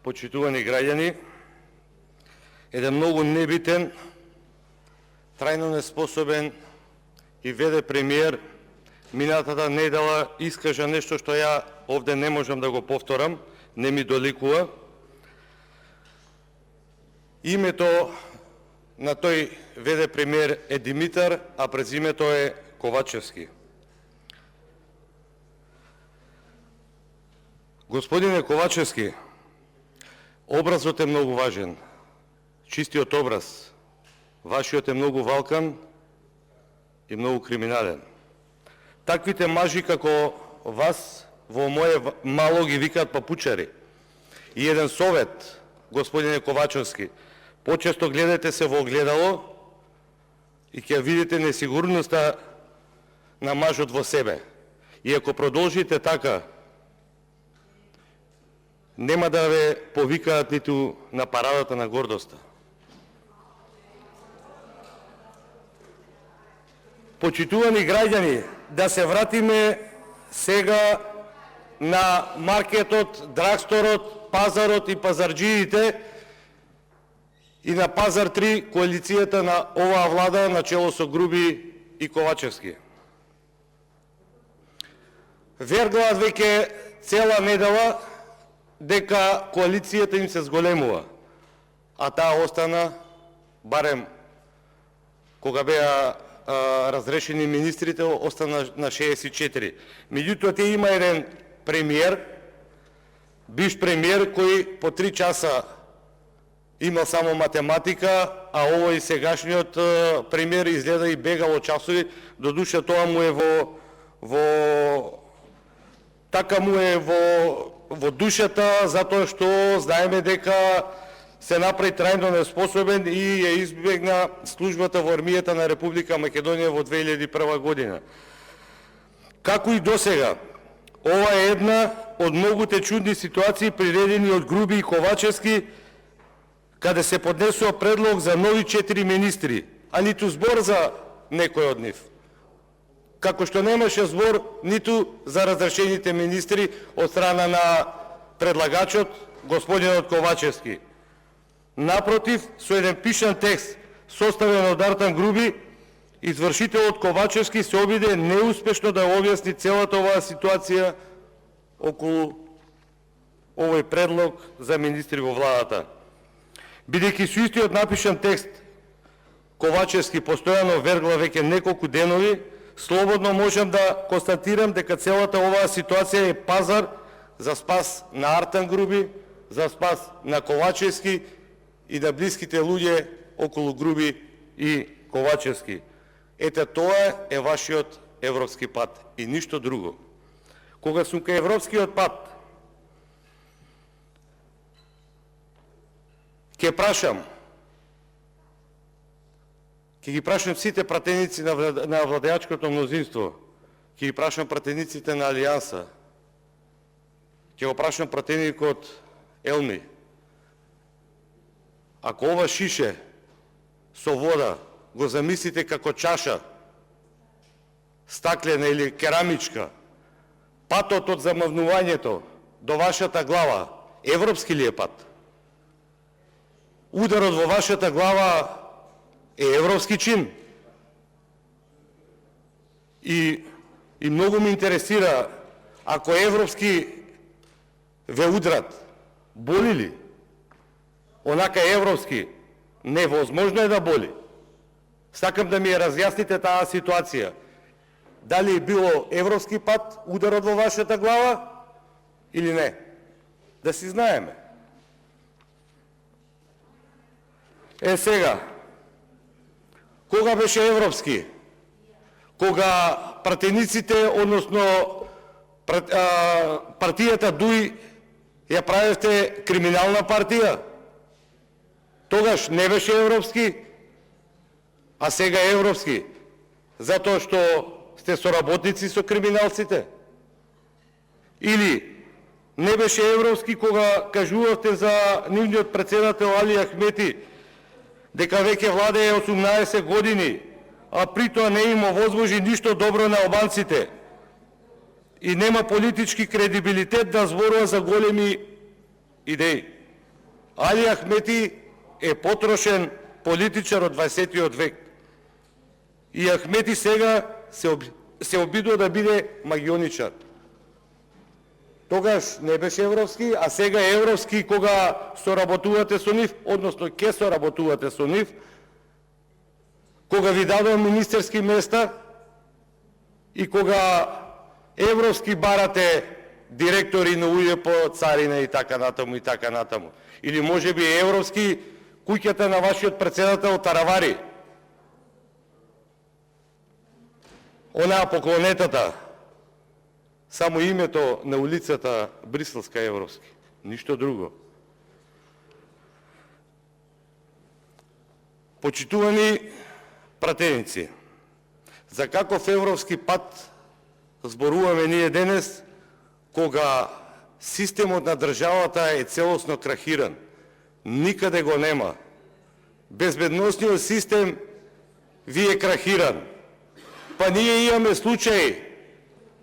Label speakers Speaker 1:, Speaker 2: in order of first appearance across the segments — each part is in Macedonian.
Speaker 1: почитувани граѓани, еден многу небитен, трајно неспособен и веде премиер минатата недела искажа нешто што ја овде не можам да го повторам, не ми доликува. Името на тој веде премиер е Димитар, а презимето е Ковачевски. Господине Ковачевски, образот е многу важен. Чистиот образ. Вашиот е многу валкан и многу криминален. Таквите мажи како вас во моje мало ги викаат папучари. И еден совет, господине Ковачевски, почесто гледате се во огледало и ќе видите несигурноста на мажот во себе. И ако продолжите така, нема да ве повикаат ниту на парадата на гордоста. Почитувани граѓани, да се вратиме сега на маркетот, драгсторот, пазарот и пазарџиите и на Пазар 3, коалицијата на оваа влада на чело со Груби и Ковачевски. Верглаат веќе цела недела дека коалицијата им се зголемува, а таа остана, барем кога беа разрешени министрите, остана на 64. Меѓутоа, те има еден премиер, бивш премиер, кој по 3 часа имал само математика, а овој сегашниот премиер изгледа и бегал од часови, до душа тоа му е во душата, затоа што знаеме дека се направи трајно неспособен и ја избегна службата во армијата на Република Македонија во 2001 година. Како и досега, ова е една од многуте чудни ситуации приредени од Груби и Ковачевски, каде се поднесува предлог за нови 4 министри, а ниту збор за некој од нив. Како што немаше збор ниту за разрешените министри од страна на предлагачот, господинот Ковачевски. Напротив, со еден пишан текст, составен од Артан Груби, извршителот Ковачевски се обиде неуспешно да објасни целата оваа ситуација околу овој предлог за министри во владата. Бидејќи со истиот напишан текст Ковачевски постојано вергла веќе неколку денови, слободно можам да констатирам дека целата оваа ситуација е пазар за спас на Артан Груби, за спас на Ковачевски и на блиските луѓе околу Груби и Ковачевски. Ете, тоа е вашиот европски пат и ништо друго. Кога сум кај европскиот пат, ќе ги прашам сите пратеници на владеачкото мнозинство, ќе ги прашам пратениците на Алијанса, ќе го прашам пратеникот Елми. Ако ова шише со вода го замислите како чаша, стаклена или керамичка, патот од замавнувањето до вашата глава, европски ли е пат? Ударот во вашата глава е европски чин? И многу ме интересира, ако европски ве удрат, боли ли? Онака европски, невозможно е да боли. Сакам да ми ја разјасните таа ситуација. Дали е било европски пат, ударот во вашата глава, или не? Да си знаеме. Е, сега, кога беше европски? Кога пратениците, односно партијата ДУИ ја правевте криминална партија? Тогаш не беше европски, а сега е европски, затоа што сте соработници со криминалците? Или не беше европски кога кажувавте за нивниот претседател Али Ахмети дека веќе владее 18 години, а при тоа не им овозможи ништо добро на албанците и нема политички кредибилитет да зборува за големи идеи? Али Ахмети е потрошен политичар од 20 век. И Ахмети сега се обидува да биде магионичар. Тогаш не беше европски, а сега е европски кога соработувате со нив, односно ке соработувате со нив, кога ви дадува министерски места и кога европски барате директори на УЈП, царина и така натаму и така натаму. Или може би европски куќата на вашиот председател Таравари. Онаа поклонетата, само името на улицата Бриселска европски, ништо друго. Почитувани пратеници, за каков европски пат зборуваме ние денес, кога системот на државата е целосно крахиран? Никаде го нема. Безбедносниот систем ви е крахиран. Па ние имаме случаи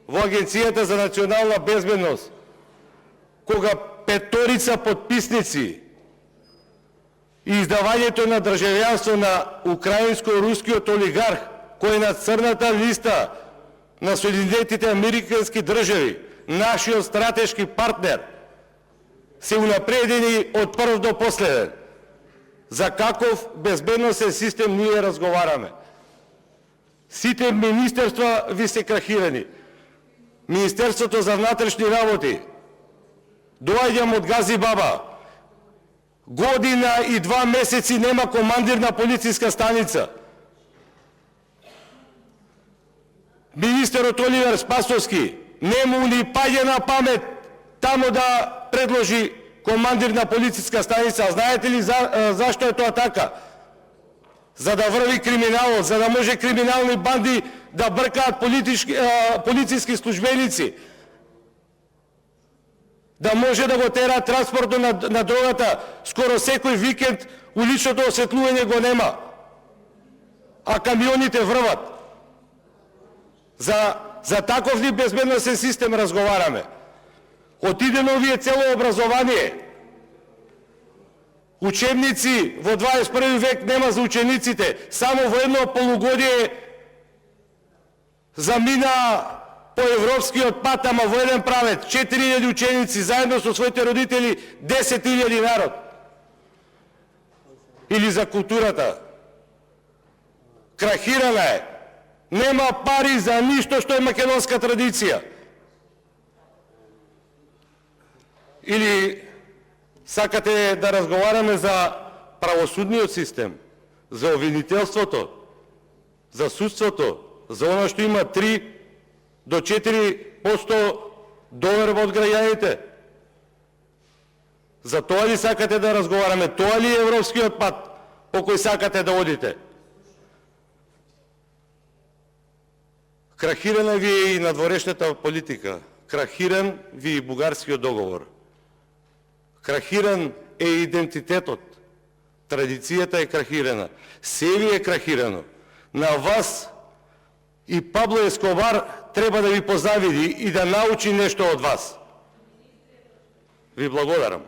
Speaker 1: во Агенцијата за национална безбедност, кога 5 подписници и издавањето на државјанство на украинско-рускиот олигарх, кој е на црната листа на Соединетите Американски држави, нашиот стратешки партнер, се унапредени од прв до последен. За каков безбедносен систем ние разговараме? Сите министерства ви се крахирани. Министерството за внатрешни работи, доаѓам од Гази Баба, година и 2 месеци нема командир на полициска станица. Министерот Оливер Спасовски нему ни паѓа на памет тамо да предложи командир на полициска станица. Знаете ли зашто е тоа така? За да врви криминалот, за да може криминални банди да бркаат полициски службеници, да може да го тераат транспортно на дрогата. Скоро секој викенд уличното осветлување го нема, а камионите врват. За таков ли безбедносен систем разговараме? Отидено ви е цело образование. Учебници во 21 век нема за учениците. Само во едно полугодие замина по европскиот пат, ама во еден правец. 4000 ученици заедно со своите родители, 10.000 народ. Или за културата. Крахирана е. Нема пари за ништо што е македонска традиција. Или сакате да разговараме за правосудниот систем, за обвинителството, за судството, за оно што има 3 до 4% доверба од граѓаните. За тоа ли сакате да разговараме? Тоа ли е европскиот пат по кој сакате да одите? Крахирана ви е и надворешната политика. Крахиран ви е и бугарскиот договор. Крахиран е идентитетот. Традицијата е крахирана. Се ви е крахирано. На вас и Пабло Ескобар треба да ви позавиди и да научи нешто од вас. Ви благодарам.